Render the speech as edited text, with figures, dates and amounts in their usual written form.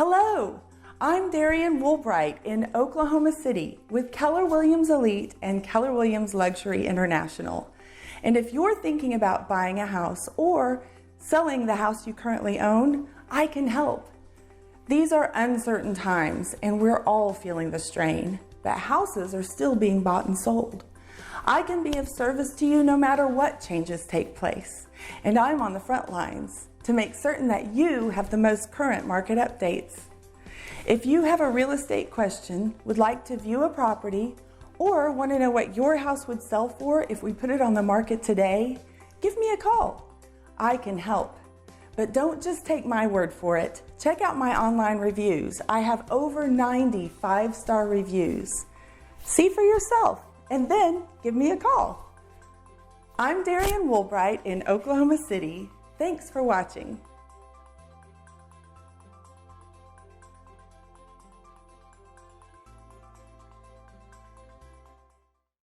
Hello, I'm Darian Woolbright in Oklahoma City with Keller Williams Elite and Keller Williams Luxury International. And if you're thinking about buying a house or selling the house you currently own, I can help. These are uncertain times and we're all feeling the strain, but houses are still being bought and sold. I can be of service to you no matter what changes take place, and I'm on the front lines to make certain that you have the most current market updates. If you have a real estate question, would like to view a property, or want to know what your house would sell for if we put it on the market today, give me a call. I can help. But don't just take my word for it. Check out my online reviews. I have over 90 5-star reviews. See for yourself, and then give me a call. I'm Darian Woolbright in Oklahoma City. Thanks for watching.